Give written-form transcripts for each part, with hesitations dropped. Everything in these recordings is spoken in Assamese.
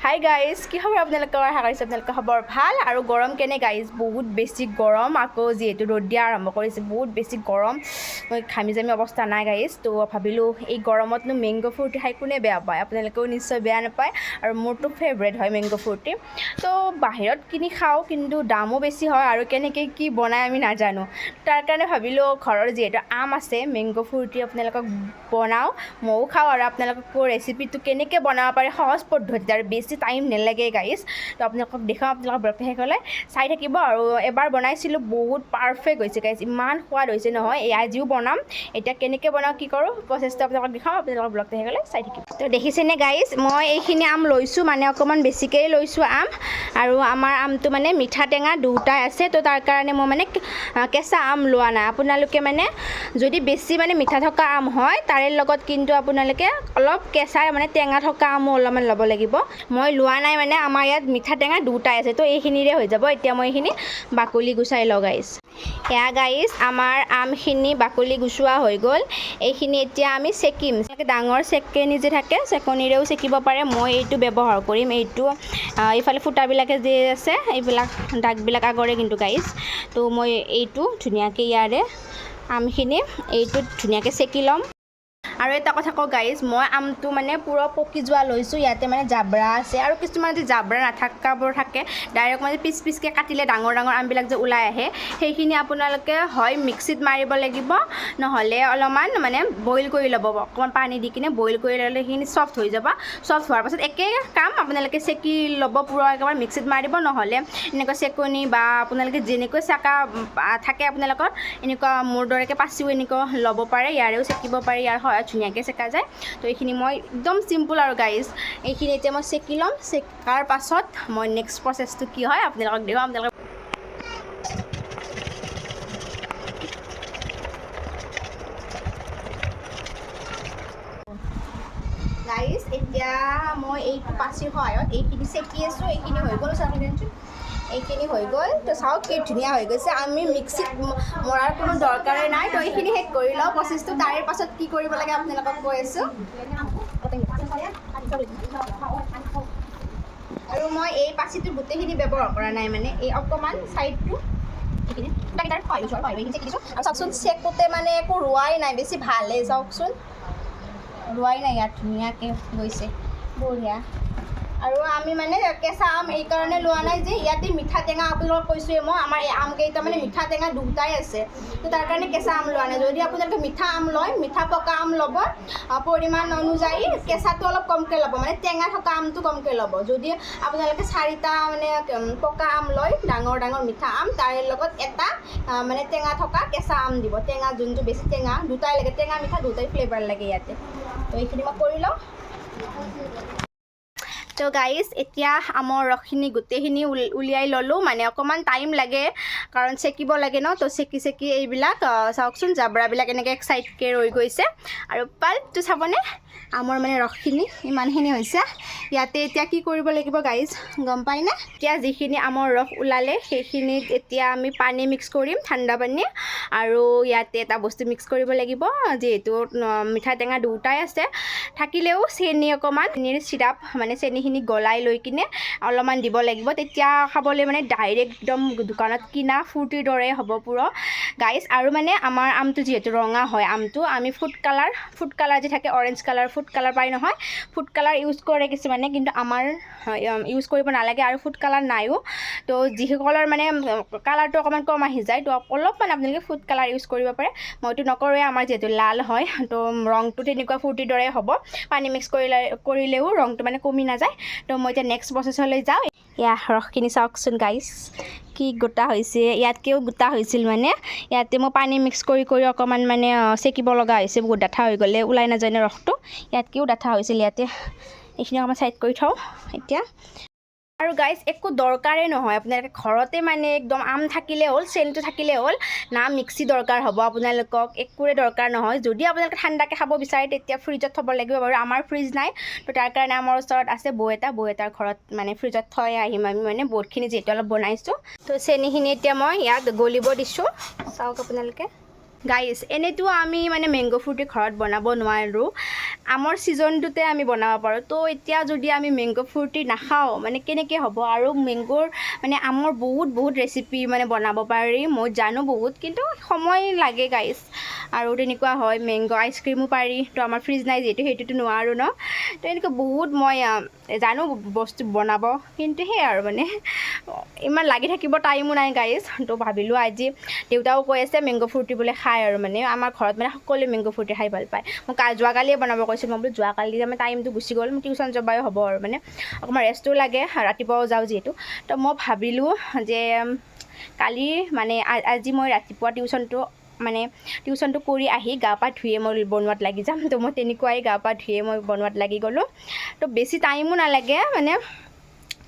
হাই গাইজ, কি খবৰ আপোনালোকৰ? আশা কৰিছোঁ আপোনালোকৰ খবৰ ভাল। আৰু গৰম কেনে গাইজ? বহুত বেছি গৰম। আকৌ যিহেতু ৰ'দ দিয়া আৰম্ভ কৰিছে, বহুত বেছি গৰম। মই ঘামি জামি অৱস্থা নাই গাইজ। তো ভাবিলোঁ এই গৰমতনো মেংগ' ফ্ৰুটি খাই কোনে বেয়া পায়? আপোনালোকেও নিশ্চয় বেয়া নাপায়। আৰু মোৰতো ফেভৰেট হয় মেংগ' ফ্ৰুটি। তো বাহিৰত কিনি খাওঁ, কিন্তু দামো বেছি হয় আৰু কেনেকৈ কি বনাই আমি নাজানো। তাৰ কাৰণে ভাবিলোঁ ঘৰৰ যিহেতু আম আছে, মেংগ' ফ্ৰুটি আপোনালোকক বনাওঁ, ময়ো খাওঁ আৰু আপোনালোককো ৰেচিপিটো কেনেকৈ বনাব পাৰে সহজ পদ্ধতি আৰু বেছি টাইম নেলাগে গাইজ। তো আপোনালোকক দেখাওঁ, আপোনালোকক ব্লগটো শেষলৈ চাই থাকিব। আৰু এবাৰ বনাইছিলোঁ, বহুত পাৰফেক্ট হৈছে গাইজ, ইমান সোৱাদ হৈছে নহয়। আজিও বনাম। এতিয়া কেনেকৈ বনাওঁ, কি কৰোঁ, প্ৰচেছটো আপোনালোকক দেখাওঁ, আপোনালোকৰ ব্লগটো শেষলৈ চাই থাকিব। তো দেখিছেনে গাইজ, মই এইখিনি আম লৈছোঁ, মানে অকণমান বেছিকৈয়ে লৈছোঁ আম। আৰু আমাৰ আমটো মানে মিঠা টেঙা দুটাই আছে। তো তাৰ কাৰণে মই মানে কেঁচা আম লোৱা নাই। আপোনালোকে মানে যদি বেছি মানে মিঠা থকা আম হয়, তাৰে লগত কিন্তু আপোনালোকে অলপ কেঁচা মানে টেঙা থকা আমো অলপমান ল'ব লাগিব। মই লোৱা নাই, মানে আমাৰ ইয়াত মিঠা টেঙা দুটাই আছে। তো এইখিনিৰে হৈ যাব। এতিয়া মই এইখিনি বাকলি গুচাই লওঁ গাইজ। এয়া গাইজ, আমাৰ আমখিনি বাকলি গুচোৱা হৈ গ'ল। এইখিনি এতিয়া আমি চেকিম। ডাঙৰ চেকনি যে থাকে, চেকনিৰেও চেকিব পাৰে। মই এইটো ব্যৱহাৰ কৰিম। এইটো এইফালে ফুটাবিলাকে যে আছে, এইবিলাক দাগবিলাক আগৰে কিন্তু গাইজ। তো মই এইটো ধুনীয়াকৈ ইয়াৰে আমখিনি এইটোত ধুনীয়াকৈ চেকি ল'ম। আৰু এটা কথা কওঁ গাইজ, মই আমটো মানে পূৰা পকি যোৱা লৈছোঁ। ইয়াতে মানে জাবৰা আছে, আৰু কিছুমান যদি জাবৰা নাথাকাবোৰ থাকে, ডাইৰেক্ট মানে পিচ পিচকৈ কাটিলে ডাঙৰ ডাঙৰ আমবিলাক যে ওলাই আহে, সেইখিনি আপোনালোকে হয় মিক্সিত মাৰিব লাগিব, নহ'লে অলপমান মানে বইল কৰি ল'ব, অকণমান পানী দি কিনে বইল কৰি ল'লে সেইখিনি চফ্ট হৈ যাব। চফ্ট হোৱাৰ পাছত একেই কাম, আপোনালোকে চেকি ল'ব, পূৰা একেবাৰে মিক্সিত মাৰিব, নহ'লে এনেকুৱা চেকনি বা আপোনালোকে যেনেকৈ চেকা থাকে আপোনালোকৰ, এনেকুৱা মোৰ দৰেকৈ পাচিও এনেকুৱা ল'ব পাৰে, ইয়াৰেও চেকিব পাৰে, ইয়াৰ সহায়ত ধুনীয়াকৈ চেকা যায়। তো এইখিনি মই একদম চিম্পুল আৰু গাইজ, এইখিনি এতিয়া মই চেকি ল'ম। চেকাৰ পাছত মই নেক্সট প্ৰচেছটো কি হয় আপোনালোকক দিওঁ। আপোনালোকক গাইজ, এতিয়া মই এইটো পাচিৰ সহায়ত এইখিনি চেকি আছোঁ। এইখিনি হৈ গ'ল, এইখিনি হৈ গ'ল। তো চাওক কি ধুনীয়া হৈ গৈছে। আমি মিক্সিত মৰাৰ কোনো দৰকাৰেই নাই। তো এইখিনি শেষ কৰি লওঁ প্ৰচেছটো। তাৰে পাছত কি কৰিব লাগে আপোনালোকক কৈ আছোঁ। আৰু মই এই পাচিটো গোটেইখিনি ব্যৱহাৰ কৰা নাই, মানে এই অকণমান ছাইডটো এইখিনি আৰু চাওকচোন, চেকোতে মানে একো ৰোৱাই নাই, বেছি ভালেই। চাওকচোন, ৰোৱাই নাই, ইয়াত ধুনীয়াকৈ গৈছে, বঢ়িয়া। আৰু আমি মানে কেঁচা আম এইকাৰণে লোৱা নাই যে ইয়াতে মিঠা টেঙা, আপোনালোকক কৈছোঁৱে মই, আমাৰ এই আমকেইটা মানে মিঠা টেঙা দুটাই আছে। তো তাৰ কাৰণে কেঁচা আম লোৱা নাই। যদি আপোনালোকে মিঠা আম লয়, মিঠা পকা আম ল'ব, পৰিমাণ অনুযায়ী কেঁচাটো অলপ কমকৈ ল'ব, মানে টেঙা থকা আমটো কমকৈ ল'ব। যদি আপোনালোকে 4টা মানে পকা আম লয়, ডাঙৰ ডাঙৰ মিঠা আম, তাৰে লগত এটা মানে টেঙা থকা কেঁচা আম দিব। টেঙা যোনটো বেছি টেঙা, দুটাই লাগে, টেঙা মিঠা দুটাই ফ্লেভাৰ লাগে ইয়াতে। তো এইখিনি মই কৰি লওঁ। তো গাইজ, এতিয়া আমৰ ৰসখিনি গোটেইখিনি উলিয়াই ল'লোঁ। মানে অকণমান টাইম লাগে, কাৰণ চেকিব লাগে ন। তো চেকি চেকি এইবিলাক চাওকচোন, জাবৰাবিলাক এনেকৈ এক চাইডকৈ ৰৈ গৈছে। আৰু পাল্পটো চাবনে, আমৰ মানে ৰসখিনি ইমানখিনি হৈছে। ইয়াতে এতিয়া কি কৰিব লাগিব গাইজ, গম পায়নে? এতিয়া যিখিনি আমৰ ৰস ওলালে, সেইখিনিত এতিয়া আমি পানী মিক্স কৰিম, ঠাণ্ডা পানী। আৰু ইয়াতে এটা বস্তু মিক্স কৰিব লাগিব, যিহেতু মিঠা টেঙা দুটাই আছে, থাকিলেও চেনি অকণমান, চেনিৰ চিৰাপ মানে চেনিখিনি গলাই লৈ কিনে অলপমান দিব লাগিব। তেতিয়া খাবলৈ মানে ডাইৰেক্ট একদম দোকানত কিনা ফ্ৰুটিৰ দৰে হ'ব পুৰা গাইজ। আৰু মানে আমাৰ আমটো যিহেতু ৰঙা হয়, আমটো আমি ফুড কালাৰ যে থাকে, অৰেঞ্জ কালাৰ, ফুড কালাৰ পাই নহয়, ফুড কালাৰ ইউজ কৰে কিছুমানে, কিন্তু আমাৰ ইউজ কৰিব নালাগে। আৰু ফুড কালাৰ নাইও। তো যিসকলৰ মানে কালাৰটো অকণমান কম আহি যায়, তো অলপমান আপোনালোকে ফুড কালাৰ ইউজ কৰিব পাৰে। মইতো নকৰোঁৱে, আমাৰ যিহেতু লাল হয়, তো ৰংটো তেনেকুৱা ফ্ৰুটিৰ দৰে হ'ব। পানী মিক্স কৰিলেও ৰংটো মানে কমি নাযায়। তো মই এতিয়া নেক্সট প্ৰচেছলৈ যাওঁ। এয়া ৰসখিনি চাওকচোন গাইজ, কি গোটা হৈছে, ইয়াতকৈও গোটা হৈছিল। মানে ইয়াতে মই পানী মিক্স কৰি অকণমান মানে চেকিব লগা হৈছে, বহুত ডাঠা হৈ গ'লে ওলাই নাযায় ন ৰসটো। ইয়াতকৈও ডাঠা হৈছিল। ইয়াতে এইখিনি অকণমান চাইড কৰি থওঁ এতিয়া। আৰু গাইজ, একো দৰকাৰেই নহয়, আপোনালোকে ঘৰতে মানে একদম আম থাকিলে হ'ল, চেনটো থাকিলে হ'ল, না মিক্সি দৰকাৰ হ'ব আপোনালোকক, একোৰে দৰকাৰ নহয়। যদি আপোনালোকে ঠাণ্ডাকৈ খাব বিচাৰে, তেতিয়া ফ্ৰিজত থ'ব লাগিব বাৰু। আমাৰ ফ্ৰিজ নাই, তো তাৰ কাৰণে আমাৰ ওচৰত আছে বৌ এটাৰ ঘৰত মানে ফ্ৰিজত থৈ আহিম আমি, মানে বহুতখিনি যিহেতু অলপ বনাইছোঁ। তো চেনিখিনি এতিয়া মই ইয়াত গলিব দিছোঁ, চাওক আপোনালোকে, গাইজ এনেইতো আমি মানে মেংগ' ফ্ৰুটি ঘৰত বনাব নোৱাৰোঁ, আমৰ ছিজনটোতে আমি বনাব পাৰোঁ। তো এতিয়া যদি আমি মেংগ' ফ্ৰুটি নাখাওঁ মানে কেনেকৈ হ'ব। আৰু মেংগ'ৰ মানে আমৰ বহুত ৰেচিপি মানে বনাব পাৰি, মই জানো বহুত, কিন্তু সময় লাগে গাইজ। আৰু তেনেকুৱা হয়, মেংগ' আইচক্ৰীমো পাৰি, তো আমাৰ ফ্ৰিজ নাই যিহেতু সেইটোতো নোৱাৰোঁ ন। তো এনেকৈ বহুত মই জানো বস্তু বনাব, কিন্তু সেই আৰু মানে ইমান লাগি থাকিব টাইমো নাই গাইজ। তো ভাবিলোঁ আজি দেউতাও কৈ আছে মেংগ' ফ্ৰুটি বোলে খায়, আৰু মানে আমাৰ ঘৰত মানে সকলোৱে মেংগ' ফ্ৰুটি খাই ভাল পায়। মোক যোৱাকালিয়ে বনাব কৈছিল, মই বোলো যোৱাকালি মানে টাইমটো গুচি গ'ল, মোৰ টিউশ্যন যাবাই হ'ব, আৰু মানে অকণমান ৰেষ্টো লাগে, ৰাতিপুৱাও যাওঁ যিহেতু। তো মই ভাবিলোঁ যে কালি মানে আজি মই ৰাতিপুৱা টিউশ্যনটো কৰি আহি গা পা ধুয়ে মই বনোৱাত লাগি যাম। তো মই তেনেকুৱাই গা পা ধুয়ে মই বনোৱাত লাগি গ'লোঁ। তো বেছি টাইমো নালাগে, মানে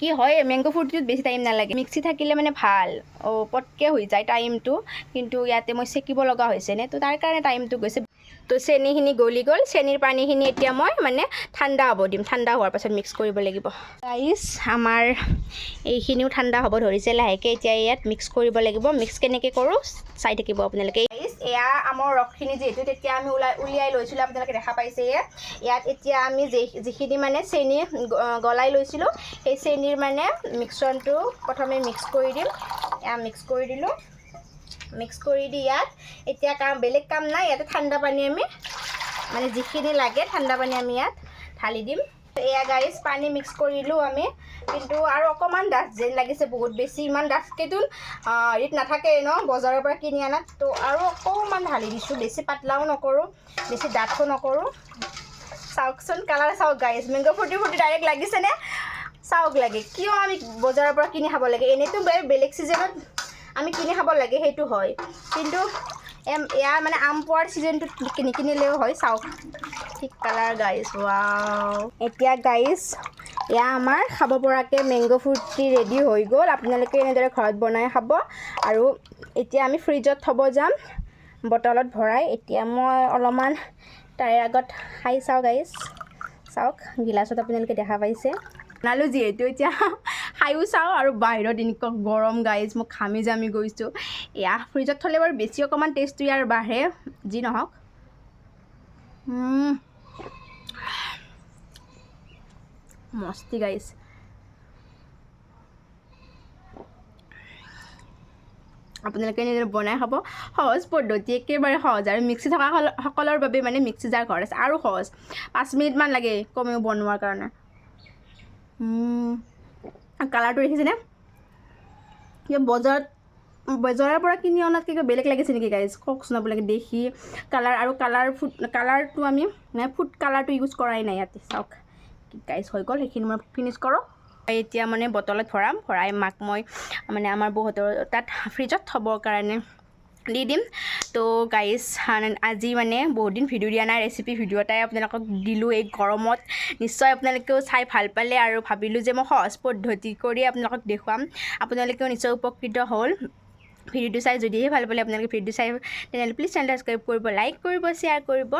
কি হয় মেংগ' ফ্ৰুটিটোত বেছি টাইম নালাগে, মিক্সি থাকিলে মানে ভাল, পটকৈ হৈ যায় টাইমটো। কিন্তু ইয়াতে মই চেকিব লগা হৈছে নে, তো তাৰ কাৰণে টাইমটো গৈছে। তো চেনিখিনি গলি গ'ল, চেনিৰ পানীখিনি এতিয়া মই মানে ঠাণ্ডা হ'ব দিম, ঠাণ্ডা হোৱাৰ পাছত মিক্স কৰিব লাগিব। গাইজ আমাৰ এইখিনিও ঠাণ্ডা হ'ব ধৰিছে লাহেকৈ, এতিয়া ইয়াত মিক্স কৰিব লাগিব। মিক্স কেনেকৈ কৰোঁ চাই থাকিব আপোনালোকে। গাইজ এয়া আমৰ ৰসখিনি যিহেতু তেতিয়া আমি উলিয়াই লৈছিলোঁ, আপোনালোকে দেখা পাইছে। ইয়াত এতিয়া আমি যিখিনি মানে চেনি গলাই লৈছিলোঁ, সেই চেনিৰ মানে মিক্সনটো প্ৰথমে মিক্স কৰি দিম। এয়া মিক্স কৰি দিলোঁ। মিক্স কৰি দি ইয়াত এতিয়া বেলেগ কাম নাই, ইয়াতে ঠাণ্ডা পানী আমি মানে যিখিনি লাগে ঠাণ্ডা পানী আমি ইয়াত ঢালি দিম। এয়া গাইজ পানী মিক্স কৰিলোঁ আমি, কিন্তু আৰু অকণমান ডাঠ যেন লাগিছে, বহুত বেছি ইমান ডাঠকেতো হেৰিত নাথাকেই ন বজাৰৰ পৰা কিনি আনাত। তো আৰু অকণমান ঢালি দিছোঁ, বেছি পাতলাও নকৰোঁ, বেছি ডাঠো নকৰোঁ। চাওকচোন কালাৰ চাওক গাইজ, মেংগ' ফ্ৰুটি ডাইৰেক্ট লাগিছেনে? চাওক লাগে, কিয় আমি বজাৰৰ পৰা কিনি খাব লাগে? এনেইতো বেলেগ ছিজনত আমি কিনি খাব লাগে, সেইটো হয়, কিন্তু ইয়াৰ মানে আম পোৱাৰ ছিজনটোত নিকিনিলেও হয়। চাওক ঠিক কালাৰ গাইজ, ৱাও। এতিয়া গাইজ এয়া আমাৰ খাব পৰাকৈ মেংগ' ফ্ৰুটি ৰেডি হৈ গ'ল। আপোনালোকে এনেদৰে ঘৰত বনাই খাব। আৰু এতিয়া আমি ফ্ৰিজত থ'ব যাম বটলত ভৰাই। এতিয়া মই অলপমান তাৰে আগত খাই চাওঁ গাইজ, চাওক গিলাচত আপোনালোকে দেখা পাইছে। বনালোঁ যিহেতু এতিয়া খায়ো চাওঁ, আৰু বাহিৰত এনেকুৱা গৰম গাইজ, মই ঘামি জামি গৈছোঁ। এয়া ফ্ৰিজত থ'লে বাৰু বেছি অকণমান টেষ্টটো ইয়াৰ বাঢ়ে, যি নহওক। মস্তি গাইজ। আপোনালোকে নিজে বনাই খাব, সহজ পদ্ধতি, একেবাৰে সহজ। আৰু মিক্সি থকা সকলৰ বাবে মানে মিক্সি যাৰ ঘৰত আছে আৰু সহজ, 5 মিনিটমান লাগে কমেও বনোৱাৰ কাৰণে। কালাৰটো দেখিছেনে? কিবা বজাৰৰ পৰা কিনি অনাতকৈ কিবা বেলেগ লাগিছে নেকি গাইজ? কওকচোন আপোনালোকে দেখি। কালাৰ আৰু কালাৰটো আমি মানে ফুড কালাৰটো ইউজ কৰাই নাই ইয়াতে। চাওক গাইজ হৈ গ'ল, সেইখিনি মই ফিনিছ কৰোঁ। এতিয়া মানে বটলত ভৰাই মাক মই মানে আমাৰ বহুতৰ তাত ফ্ৰিজত থ'বৰ কাৰণে দি দিম। তো গাইজ আজি মানে বহুত দিন ভিডিঅ' দিয়া নাই, ৰেচিপি ভিডিঅ' এটাই আপোনালোকক দিলোঁ এই গৰমত। নিশ্চয় আপোনালোকেও চাই ভাল পালে, আৰু ভাবিলোঁ যে মই সহজ পদ্ধতি কৰি আপোনালোকক দেখুৱাম, আপোনালোকেও নিশ্চয় উপকৃত হ'ল ভিডিঅ'টো চাই। যদিহে ভাল পালে আপোনালোকে ভিডিঅ'টো চাই, তেনেহ'লে প্লিজ চেনেল ছাবস্ক্ৰাইব কৰিব, লাইক কৰিব, শ্বেয়াৰ কৰিব।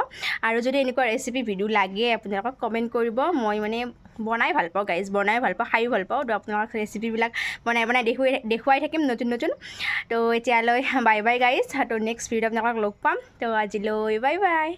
আৰু যদি এনেকুৱা ৰেচিপি ভিডিঅ' লাগে আপোনালোকক কমেণ্ট কৰিব। মই মানে বনাই ভাল পাওঁ গাইজ, বনাই ভাল পাওঁ, খায়ো ভাল পাওঁ। তো আপোনালোকক ৰেচিপিবিলাক বনাই দেখুৱাই থাকিম নতুন। তো এতিয়ালৈ বাই বাই গাইজ। তো নেক্সট ভিডিঅ'ত আপোনালোকক লগ পাম। তো আজিলৈ বাই বাই।